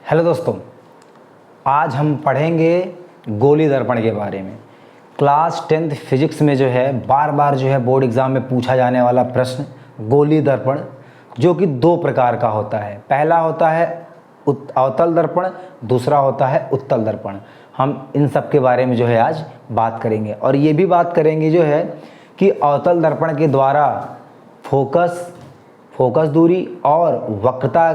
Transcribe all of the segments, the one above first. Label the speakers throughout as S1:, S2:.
S1: Hello दोस्तों, आज हम पढ़ेंगे गोली दर्पण के बारे में। क्लास 10th फिजिक्स में जो है बार बार जो है बोर्ड एग्ज़ाम में पूछा जाने वाला प्रश्न गोली दर्पण, जो कि दो प्रकार का होता है। पहला होता है अवतल दर्पण, दूसरा होता है उत्तल दर्पण। हम इन सब के बारे में जो है आज बात करेंगे और ये भी बात करेंगे जो है कि अवतल दर्पण के द्वारा फोकस दूरी और वक्रता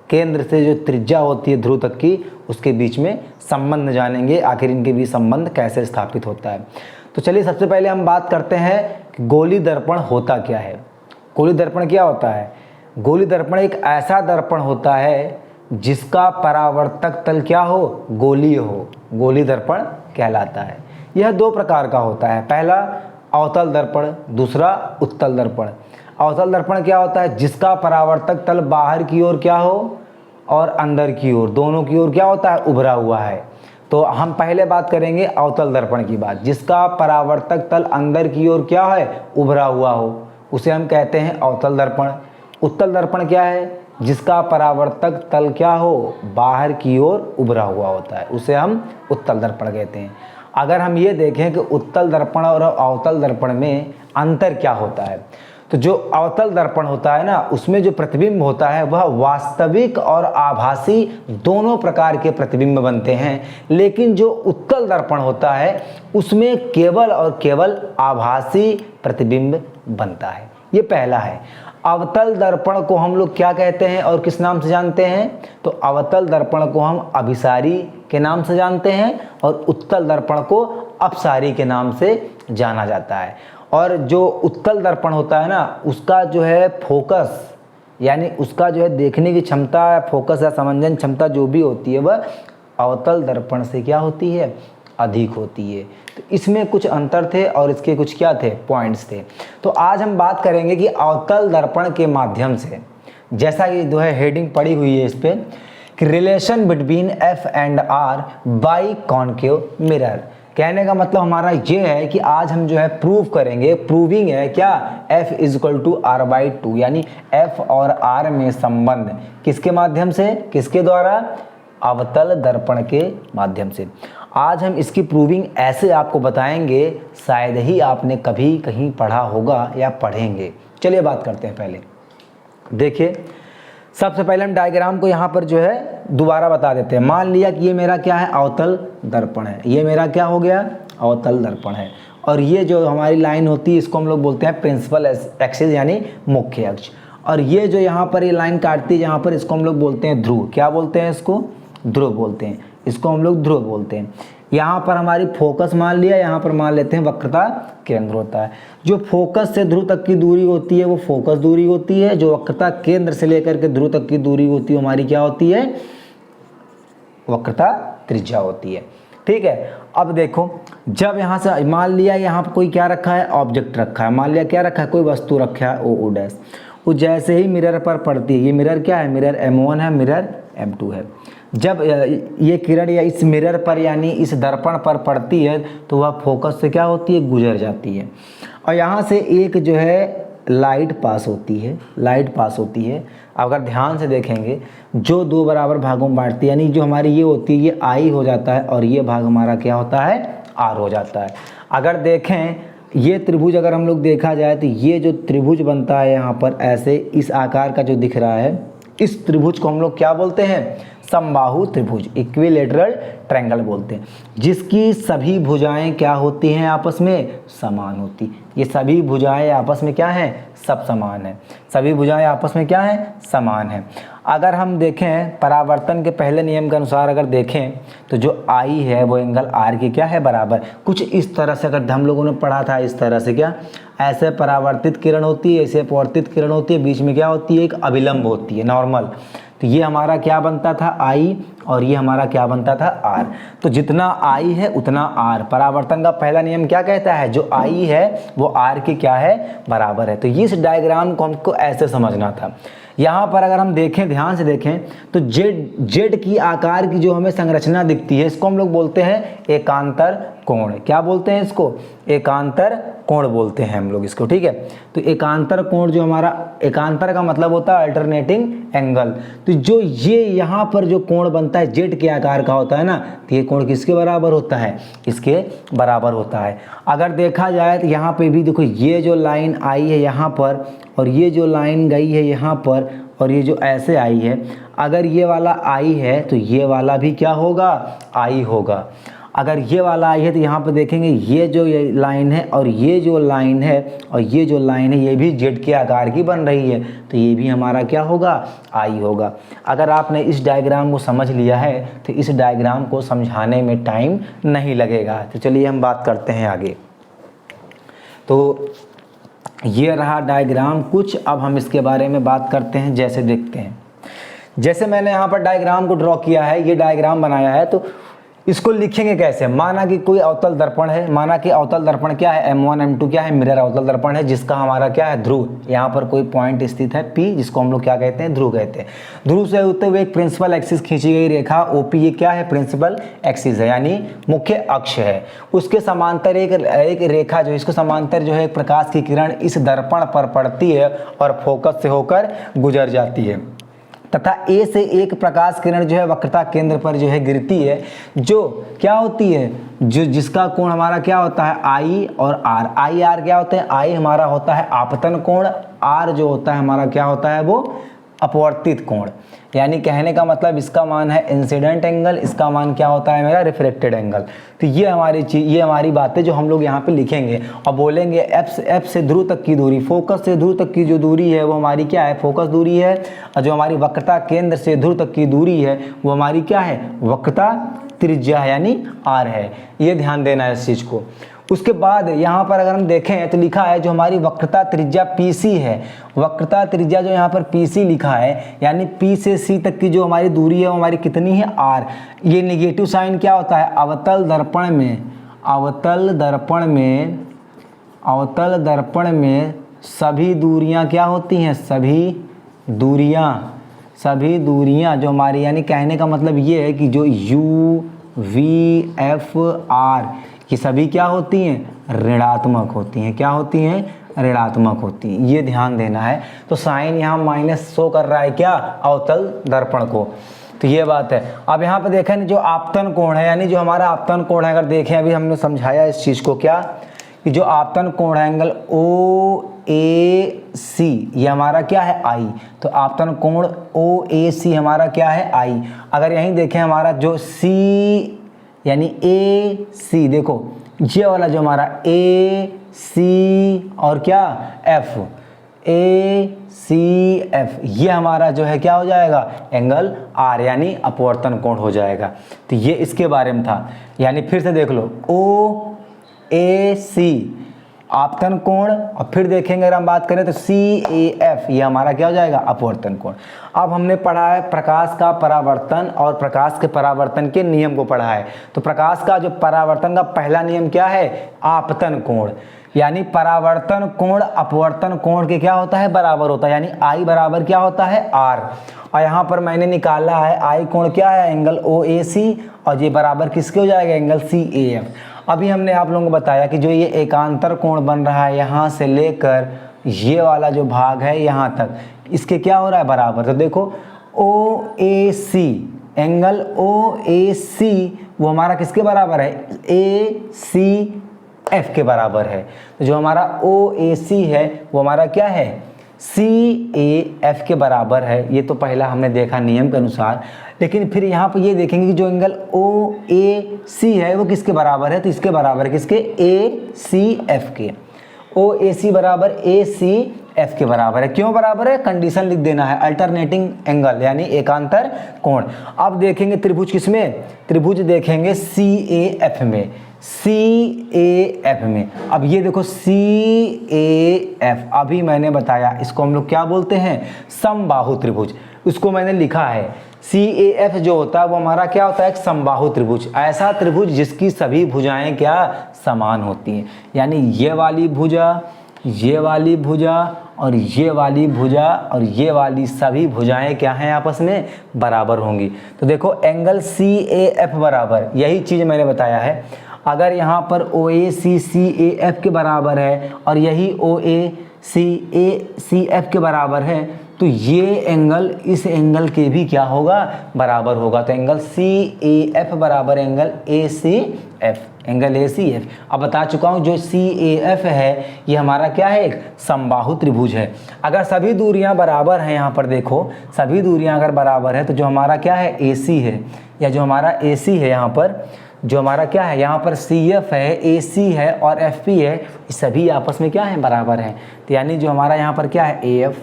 S1: केंद्र से जो त्रिज्या होती है ध्रुव तक की, उसके बीच में संबंध जानेंगे। आखिर इनके बीच संबंध कैसे स्थापित होता है। तो चलिए सबसे पहले हम बात करते हैं कि गोली दर्पण होता क्या है। गोली दर्पण क्या होता है? गोली दर्पण एक ऐसा दर्पण होता है जिसका परावर्तक तल क्या हो, गोलीय हो, गोली दर्पण कहलाता है। यह दो प्रकार का होता है, पहला अवतल दर्पण, दूसरा उत्तल दर्पण। अवतल दर्पण क्या होता है? जिसका परावर्तक तल बाहर की ओर क्या हो और अंदर की ओर, दोनों की ओर क्या होता है, उभरा हुआ है। तो हम पहले बात करेंगे अवतल दर्पण की बात। जिसका परावर्तक तल अंदर की ओर क्या है, उभरा हुआ हो, उसे हम कहते हैं अवतल दर्पण। उत्तल दर्पण क्या है? जिसका परावर्तक तल क्या हो, बाहर की ओर उभरा हुआ होता है, उसे हम उत्तल दर्पण कहते हैं। अगर हम ये देखें कि उत्तल दर्पण और अवतल दर्पण में अंतर क्या होता है, तो जो अवतल दर्पण होता है ना, उसमें जो प्रतिबिंब होता है वह वास्तविक और आभासी दोनों प्रकार के प्रतिबिंब बनते हैं। लेकिन जो उत्तल दर्पण होता है उसमें केवल और केवल आभासी प्रतिबिंब बनता है। ये पहला है। अवतल दर्पण को हम लोग क्या कहते हैं और किस नाम से जानते हैं? तो अवतल दर्पण को हम अभिसारी के नाम से जानते हैं और उत्तल दर्पण को अपसारी के नाम से जाना जाता है। और जो उत्तल दर्पण होता है ना, उसका जो है फोकस, यानी उसका जो है देखने की क्षमता, फोकस या समंजन क्षमता जो भी होती है वह अवतल दर्पण से क्या होती है, अधिक होती है। तो इसमें कुछ अंतर थे और इसके कुछ क्या थे, पॉइंट्स थे। तो आज हम बात करेंगे कि अवतल दर्पण के माध्यम से, जैसा कि जो है हेडिंग पड़ी हुई है इस पे, कि relation between F and R by concave mirror. कहने का मतलब हमारा ये है कि आज हम जो है प्रूव करेंगे, प्रूविंग है क्या, F = R/2, यानी F और R में संबंध किसके माध्यम से, किसके द्वारा, अवतल दर्पण के माध्यम से। आज हम इसकी प्रूविंग ऐसे आपको बताएंगे, शायद ही आपने कभी कहीं पढ़ा होगा या पढ़ेंगे। चलिए बात करते हैं। पहले देखिए, सबसे पहले हम डायग्राम को यहाँ पर जो है दोबारा बता देते हैं। मान लिया कि ये मेरा क्या है, अवतल दर्पण है। ये मेरा क्या हो गया, अवतल दर्पण है। और ये जो हमारी लाइन होती है इसको हम लोग बोलते हैं प्रिंसिपल एक्सिस, यानी मुख्य अक्ष। और ये जो यहाँ पर ये लाइन काटती है यहाँ पर, इसको हम लोग बोलते हैं ध्रुव। क्या बोलते हैं इसको? ध्रुव बोलते हैं। इसको हम लोग ध्रुव बोलते हैं। यहाँ पर हमारी फोकस मान लिया, यहाँ पर मान लेते हैं वक्रता केंद्र होता है। जो फोकस से ध्रुव तक की दूरी होती है वो फोकस दूरी होती है। जो वक्रता केंद्र से लेकर के ध्रुव तक की दूरी होती है हमारी क्या होती है, वक्रता त्रिज्या होती है। ठीक है। अब देखो, जब यहाँ से मान लिया यहाँ पर कोई क्या रखा है, ऑब्जेक्ट रखा है, मान लिया क्या रखा है, कोई वस्तु रखा है ओ डैश, वो जैसे ही मिरर पर पड़ती है, ये मिरर क्या है, मिरर M1 है, मिरर M2 है। जब ये किरण या इस मिरर पर यानी इस दर्पण पर पड़ती है तो वह फोकस से क्या होती है, गुजर जाती है। और यहाँ से एक जो है लाइट पास होती है, लाइट पास होती है। अगर ध्यान से देखेंगे, जो दो बराबर भागों में बांटती है, यानी जो हमारी ये होती है ये I हो जाता है और ये भाग हमारा क्या होता है, R हो जाता है। अगर देखें ये त्रिभुज, अगर हम लोग देखा जाए तो ये जो त्रिभुज बनता है यहाँ पर ऐसे इस आकार का जो दिख रहा है, इस त्रिभुज को हम लोग क्या बोलते हैं, समबाहु त्रिभुज, इक्विलेटरल ट्रायंगल बोलते हैं। जिसकी सभी भुजाएं क्या होती हैं, आपस में समान होती। ये सभी भुजाएं आपस में क्या हैं, सब समान है। सभी भुजाएं आपस में क्या हैं, समान है। अगर हम देखें परावर्तन के पहले नियम के अनुसार अगर देखें तो जो I है वो एंगल R के क्या है, बराबर। कुछ इस तरह से, अगर हम लोगों ने पढ़ा था इस तरह से, क्या ऐसे परावर्तित किरण होती है, ऐसे अपवर्तित किरण होती है, बीच में क्या होती है, एक अभिलंब होती है, नॉर्मल। तो ये हमारा क्या बनता था, I, और ये हमारा क्या बनता था, R। तो जितना I है उतना R। परावर्तन का पहला नियम क्या कहता है, जो I है वो R के क्या है, बराबर है। तो इस डायग्राम को हमको ऐसे समझना था। यहाँ पर अगर हम देखें, ध्यान से देखें, तो जेड की आकार की जो हमें संरचना दिखती है इसको हम लोग बोलते हैं एकांतर कोण। क्या बोलते हैं इसको? एकांतर कोण बोलते हैं हम लोग इसको, ठीक है। तो एकांतर कोण जो हमारा, एकांतर का मतलब होता है अल्टरनेटिंग एंगल। तो जो ये यहाँ पर जो कोण बनता है जेड के आकार का होता है ना, तो ये कोण किसके बराबर होता है? इसके बराबर होता है। अगर देखा जाए तो यहाँ पे भी देखो, ये जो लाइन आई है यहाँ पर और ये जो लाइन गई है यहाँ पर और ये जो ऐसे आई है, अगर ये वाला आई है तो ये वाला भी क्या होगा? आई होगा। अगर ये वाला आई है तो यहाँ पे देखेंगे ये जो ये लाइन है और ये जो लाइन है और ये जो लाइन है ये भी जेड के आकार की बन रही है, तो ये भी हमारा क्या होगा? आई होगा। अगर आपने इस डायग्राम को समझ लिया है तो इस डायग्राम को समझाने में टाइम नहीं लगेगा। तो चलिए हम बात करते हैं आगे। तो ये रहा डायग्राम कुछ, अब हम इसके बारे में बात करते हैं। जैसे देखते हैं, जैसे मैंने यहाँ पर डायग्राम को ड्रॉ किया है, ये डायग्राम बनाया है, तो इसको लिखेंगे कैसे? माना कि कोई अवतल दर्पण है, माना कि अवतल दर्पण क्या है? M1 M2 क्या है? मिरर अवतल दर्पण है, जिसका हमारा क्या है? ध्रुव। यहाँ पर कोई पॉइंट स्थित है P, जिसको हम लोग क्या कहते हैं? ध्रुव कहते हैं। ध्रुव से होते हुए एक प्रिंसिपल एक्सिस खींची गई रेखा OP, ये क्या है? प्रिंसिपल एक्सिस है, यानी मुख्य अक्ष है। उसके समांतर एक रेखा जो, इसको समांतर जो है एक प्रकाश की किरण इस दर्पण पर पड़ती है और फोकस से होकर गुजर जाती है, तथा A से एक प्रकाश किरण जो है वक्रता केंद्र पर जो है गिरती है, जो क्या होती है? जो जिसका कोण हमारा क्या होता है? I और R। I R क्या होते हैं? I हमारा होता है आपतन कोण, R जो होता है हमारा क्या होता है? वो अपवर्तित कोण। यानी कहने का मतलब इसका मान है इंसिडेंट एंगल, इसका मान क्या होता है मेरा? Reflected angle. तो ये हमारी चीज, ये हमारी बातें जो हम लोग यहाँ पे लिखेंगे और बोलेंगे F से ध्रुव तक की दूरी, फोकस से ध्रुव तक की जो दूरी है वो हमारी क्या है? फोकस दूरी है। और जो हमारी वक्रता केंद्र से ध्रुव तक की दूरी है वो हमारी क्या है? वक्रता त्रिज्या है, यानी R है। ये ध्यान देना है इस चीज को। उसके बाद यहाँ पर अगर हम देखें तो लिखा है जो हमारी वक्रता त्रिज्या PC है, वक्रता त्रिज्या जो यहाँ पर PC लिखा है, यानी P से C तक की जो हमारी दूरी है वो हमारी कितनी है? R। ये नेगेटिव साइन क्या होता है? अवतल दर्पण में सभी दूरियां क्या होती हैं? सभी दूरियां जो हमारी, यानी कहने का मतलब ये है कि जो U V F R ये सभी क्या होती हैं? ऋणात्मक होती हैं। क्या होती हैं? ऋणात्मक होती हैं। ये ध्यान देना है। तो साइन यहाँ माइनस शो कर रहा है क्या? अवतल दर्पण को। तो ये बात है। अब यहाँ पे देखें जो आपतन कोण है, यानी जो हमारा आपतन कोण है, अगर देखें अभी हमने समझाया इस चीज़ को क्या, कि जो आपतन कोण है एंगल OAC ये हमारा क्या है? I। तो आपतन कोण OAC हमारा क्या है? I। अगर यहीं देखें हमारा जो C यानी AC, देखो ये वाला जो हमारा AC और क्या F, ACF ये हमारा जो है क्या हो जाएगा? एंगल R, यानी अपवर्तन कोण हो जाएगा। तो ये इसके बारे में था। यानी फिर से देख लो, OAC आपतन कोण, और फिर देखेंगे अगर हम बात करें तो CAF ये हमारा क्या हो जाएगा? अपवर्तन कोण। अब हमने पढ़ा है प्रकाश का परावर्तन और प्रकाश के परावर्तन के नियम को पढ़ा है। तो प्रकाश का जो परावर्तन का पहला नियम क्या है? आपतन कोण। यानी परावर्तन कोण अपवर्तन कोण के क्या होता है? बराबर होता है, यानी I बराबर क्या होता है? R। और यहाँ पर मैंने निकाला है I कोण क्या है? एंगल OAC, और ये बराबर किसके हो जाएगा? Angle CAF। अभी हमने आप लोगों को बताया कि जो ये एकांतर कोण बन रहा है यहाँ से लेकर ये वाला जो भाग है यहाँ तक, इसके क्या हो रहा है? बराबर। तो देखो OAC, एंगल OAC वो हमारा किसके बराबर है? ACF के बराबर है। तो जो हमारा OAC है वो हमारा क्या है? CAF के बराबर है। ये तो पहला हमने देखा नियम के अनुसार। लेकिन फिर यहाँ पर ये देखेंगे कि जो एंगल OAC है वो किसके बराबर है? तो इसके बराबर है किसके? ACF के। OAC बराबर ACF के बराबर है। क्यों बराबर है? कंडीशन लिख देना है, अल्टरनेटिंग एंगल यानी एकांतर कोण। अब देखेंगे त्रिभुज किसमें? त्रिभुज देखेंगे CAF में, CAF में। अब ये देखो CAF, अभी मैंने बताया इसको हम लोग क्या बोलते हैं? समबाहु त्रिभुज। उसको मैंने लिखा है CAF जो होता है वो हमारा क्या होता है? एक समबाहु त्रिभुज। ऐसा त्रिभुज जिसकी सभी भुजाएं क्या? समान होती हैं। यानी ये वाली भुजा, ये वाली भुजा और ये वाली भुजा और ये वाली सभी भुजाएं क्या हैं? आपस में बराबर होंगी। तो देखो एंगल CAF बराबर, यही चीज़ मैंने बताया है। अगर यहाँ पर OACCAF के बराबर है और यही OACACF के बराबर है, तो ये एंगल इस एंगल के भी क्या होगा, बराबर होगा। तो एंगल CAF बराबर एंगल ACF, एंगल ACF। अब बता चुका हूँ जो CAF है ये हमारा क्या है, एक समबाहु त्रिभुज है। अगर सभी दूरियां बराबर हैं, यहाँ पर देखो सभी दूरियां अगर बराबर है, तो जो हमारा क्या है AC है, या जो हमारा AC है, यहाँ पर जो हमारा क्या है, यहाँ पर CF है, AC है और FP है, सभी आपस में क्या है, बराबर हैं। तो यानी जो हमारा यहाँ पर क्या है AF,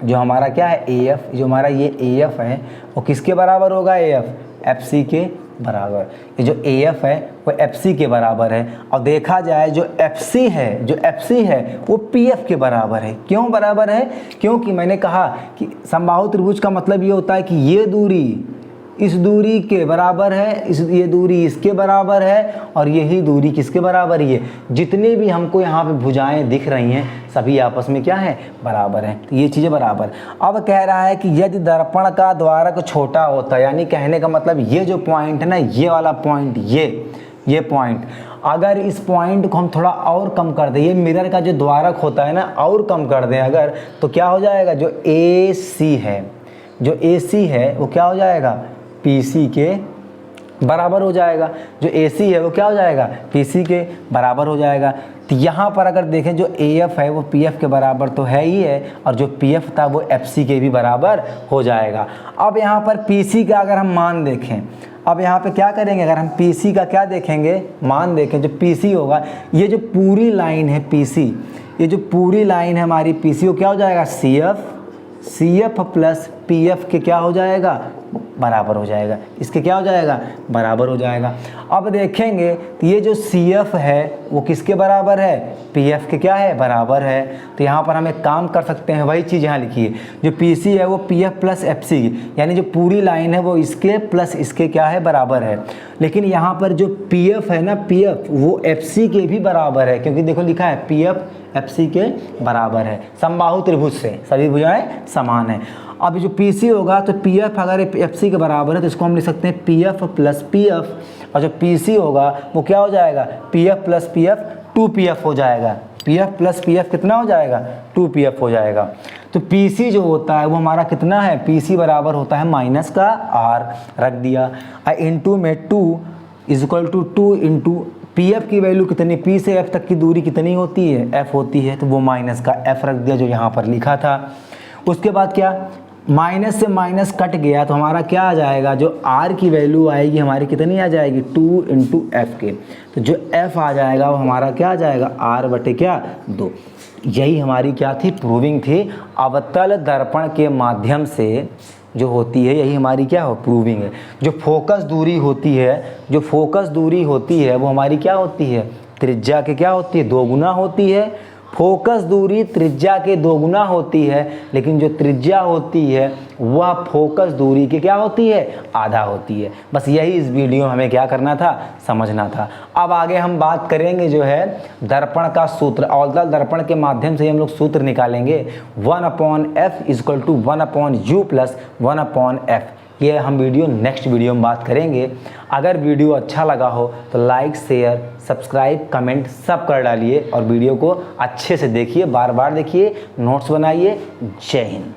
S1: जो हमारा क्या है AF, जो हमारा ये AF है वो किसके बराबर होगा, AF FC के बराबर। ये जो AF है वो FC के बराबर है। और देखा जाए जो FC है वो PF के बराबर है। क्यों बराबर है, क्योंकि मैंने कहा कि समबाहु त्रिभुज का मतलब ये होता है कि ये दूरी इस दूरी के बराबर है, ये दूरी इसके बराबर है और यही दूरी किसके बराबर है, जितने भी हमको यहाँ पे भुजाएं दिख रही हैं सभी आपस में क्या है, बराबर हैं। तो ये चीज़ें बराबर। अब कह रहा है कि यदि दर्पण का द्वारक छोटा होता है, यानी कहने का मतलब ये जो पॉइंट है ना, ये वाला पॉइंट, ये पॉइंट, अगर इस पॉइंट को हम थोड़ा और कम कर दें, ये मिरर का जो द्वारक होता है ना, और कम कर दें अगर, तो क्या हो जाएगा, जो AC है वो क्या हो जाएगा, PC के बराबर हो जाएगा। जो AC है वो क्या हो जाएगा, PC के बराबर हो जाएगा। तो यहाँ पर अगर देखें जो AF है वो PF के बराबर तो है ही है, और जो PF था वो FC के भी बराबर हो जाएगा। अब यहाँ पर PC का अगर हम मान देखें, अब यहाँ पे क्या करेंगे, अगर हम PC का क्या देखेंगे, मान देखें, जो PC होगा, ये जो पूरी लाइन है PC, ये जो पूरी लाइन है हमारी PC, वो क्या हो जाएगा, CF प्लस PF के क्या हो जाएगा, बराबर हो जाएगा। इसके क्या हो जाएगा, बराबर हो जाएगा। अब देखेंगे तो ये जो CF है वो किसके बराबर है, PF के क्या है, बराबर है। तो यहाँ पर हम एक काम कर सकते हैं, वही चीज़ यहाँ लिखिए, जो PC है वो PF प्लस FC, यानी जो पूरी लाइन है वो इसके प्लस इसके क्या है, बराबर है। लेकिन यहाँ पर जो PF है ना, PF वो FC के भी बराबर है, क्योंकि देखो लिखा है PF FC के बराबर है। समबाहु त्रिभुज से सभी भुजाएं समान हैं। अब जो PC होगा तो PF अगर FC के बराबर है तो इसको हम लिख सकते हैं PF प्लस PF, और जो PC होगा वो क्या हो जाएगा, PF प्लस PF 2PF हो जाएगा। PF प्लस PF कितना हो जाएगा, 2PF हो जाएगा। तो PC जो होता है वो हमारा कितना है, PC बराबर होता है माइनस का R रख दिया, इंटू में 2 is equal to 2 into PF की वैल्यू कितनी, P से F तक की दूरी कितनी होती है, F होती है, तो वो माइनस का F रख दिया जो यहाँ पर लिखा था। उसके बाद क्या, माइनस से माइनस कट गया तो हमारा क्या आ जाएगा, जो R की वैल्यू आएगी हमारी कितनी आ जाएगी, 2 इंटू F के, तो जो F आ जाएगा वो हमारा क्या आ जाएगा, R बटे क्या 2। यही हमारी क्या थी, प्रूविंग थी। अवतल दर्पण के माध्यम से जो होती है यही हमारी क्या हो, प्रूविंग है। जो फोकस दूरी होती है वो हमारी क्या होती है, त्रिज्या के क्या होती है, 2 गुना होती है। फोकस दूरी त्रिज्या के 2 गुना होती है, लेकिन जो त्रिज्या होती है वह फोकस दूरी के क्या होती है, आधा होती है। बस यही इस वीडियो में हमें क्या करना था, समझना था। अब आगे हम बात करेंगे जो है दर्पण का सूत्र, अवतल दर्पण के माध्यम से हम लोग सूत्र निकालेंगे 1/f equal to 1/u plus 1/f। ये हम वीडियो नेक्स्ट वीडियो में बात करेंगे। अगर वीडियो अच्छा लगा हो तो लाइक, शेयर, सब्सक्राइब, कमेंट सब कर डालिए और वीडियो को अच्छे से देखिए, बार बार देखिए, नोट्स बनाइए। जय हिंद।